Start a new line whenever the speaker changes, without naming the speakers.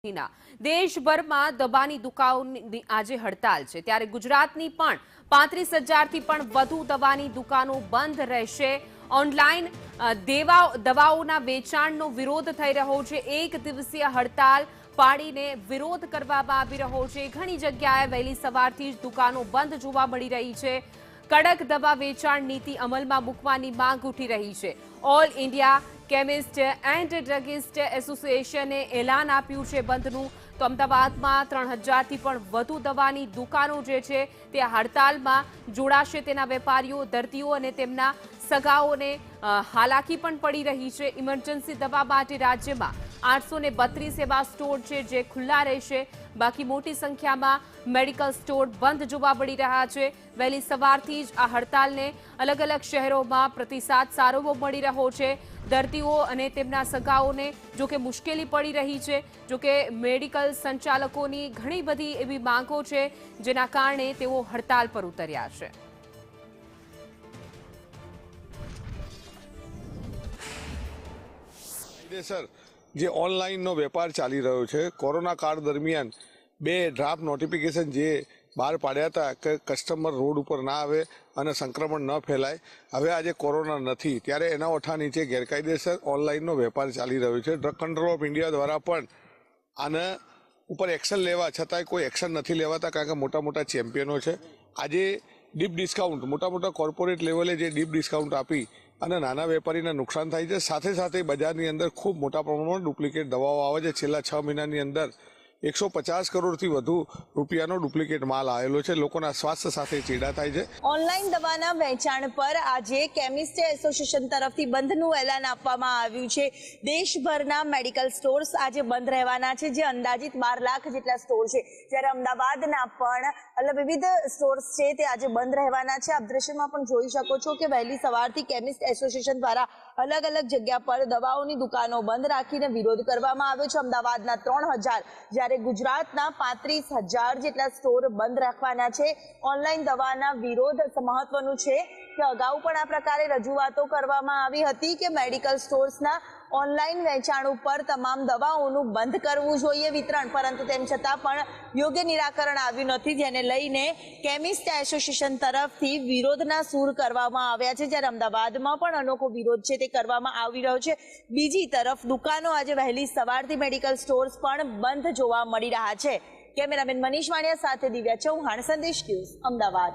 દેશભરમાં દવાની દુકાનોની આજે હડતાલ છે ત્યારે ગુજરાતની પણ 35,000થી પણ વધુ દવાની દુકાનો બંધ રહેશે। ઓનલાઈન દવાઓના વેચાણનો વિરોધ થઈ રહ્યો છે। એક દિવસીય હડતાલ પાડીને વિરોધ કરવામાં આવી રહ્યો છે। ઘણી જગ્યાએ વહેલી સવારથી જ દુકાનો બંધ જોવા મળી રહી છે। કડક દવા વેચાણ નીતિ અમલમાં મૂકવાની માંગ ઉઠી રહી છે। All India chemist and druggist એસોસિએશને એલાન આપ્યું છે બંધનું। તો અમદાવાદમાં 3,000થી પણ વધુ દવાની દુકાનો જે છે તે હડતાલમાં જોડાશે। તેના વેપારીઓ, દર્દીઓ અને તેમના સગાઓને હાલાકી પણ પડી રહી છે। ઇમરજન્સી દવા માટે રાજ્યમાં 832 એવા સ્ટોર છે જે ખુલ્લા રહેશે। બાકી મોટી સંખ્યામાં મેડિકલ સ્ટોર બંધ જોવા મળી રહ્યા છે। વહેલી સવારથી જ આ હડતાલને અલગ અલગ શહેરોમાં પ્રતિસાદ સારો મળી રહ્યો છે। દર્દીઓ અને તેમના સગાઓને જોકે મુશ્કેલી પડી રહી છે। જોકે મેડિકલ સંચાલકોની ઘણી બધી એવી માંગો છે જેના કારણે તેઓ હડતાલ પર ઉતર્યા છે।
સર, જે ઓનલાઈનનો વેપાર ચાલી રહ્યો છે, કોરોના કાળ દરમિયાન બે ડ્રાફ્ટ નોટિફિકેશન જે બહાર પાડ્યા હતા કે કસ્ટમર રોડ ઉપર ના આવે અને સંક્રમણ ન ફેલાય, હવે આજે કોરોના નથી ત્યારે એના ઓઠા નીચે ગેરકાયદેસર ઓનલાઈનનો વેપાર ચાલી રહ્યો છે। ડ્રગ કંટ્રોલ ઓફ ઇન્ડિયા દ્વારા પણ આના ઉપર એક્શન લેવા છતાંય કોઈ એક્શન નથી લેવાતા કારણ કે મોટા મોટા ચેમ્પિયનો છે। આજે ડીપ ડિસ્કાઉન્ટ, મોટા મોટા કોર્પોરેટ લેવલે જે ડીપ ડિસ્કાઉન્ટ આપી અને નાના વેપારીને નુકસાન થાય છે। સાથે સાથે બજારની અંદર ખૂબ મોટા પ્રમાણમાં ડુપ્લિકેટ દવાઓ આવે છે। છેલ્લા 6 મહિનાની અંદર 150 કરોડથી વધુ રૂપિયાનો ડુપ્લિકેટ માલ આવેલો છે। લોકોના સ્વાસ્થ્ય સાથે ચેડા થાય છે।
ઓનલાઈન દવાના વેચાણ પર આજે કેમિસ્ટ એસોસિએશન તરફથી બંધનું એલાન આપવામાં આવ્યું છે। દેશભરના મેડિકલ સ્ટોર્સ આજે બંધ રહેવાના છે, જે અંદાજિત 12 લાખ જેટલા સ્ટોર છે। જ્યારે અમદાવાદના પણ વિવિધ સ્ટોર્સ છે તે આજે બંધ રહેવાના છે। આપ દ્રશ્યમાં પણ જોઈ શકો છો કે વહેલી સવારથી કેમિસ્ટ એસોસિએશન દ્વારા અલગ અલગ જગ્યા પર દવાઓની દુકાનો બંધ રાખીને વિરોધ કરવામાં આવ્યો છે। અમદાવાદના 3,000 ગુજરાતના 35,000 જેટલા સ્ટોર બંધ રાખવાના છે। ઓનલાઈન દવાના વિરોધ મહત્વનું છે કે અગાઉ પણ આ પ્રકારે રજૂઆતો કરવામાં આવી હતી કે મેડિકલ સ્ટોર્સના ઓનલાઈન વેચાણ ઉપર તમામ દવાઓનું બંધ કરવું જોઈએ વિતરણ, પરંતુ તેમ છતાં પણ યોગ્ય નિરાકરણ આવ્યું નથી, જેને લઈને કેમિસ્ટ એસોસિએશન તરફથી વિરોધના સૂર કરવામાં આવ્યા છે। જ્યારે અમદાવાદમાં પણ અનોખો વિરોધ છે તે કરવામાં આવી રહ્યો છે। બીજી તરફ દુકાનો આજે વહેલી સવારથી મેડિકલ સ્ટોર્સ પણ બંધ જોવા મળી રહ્યા છે। કેમેરામેન મનીષ વાણિયા સાથે દિવ્યા ચૌહાણ, સંદેશ ન્યૂઝ, અમદાવાદ।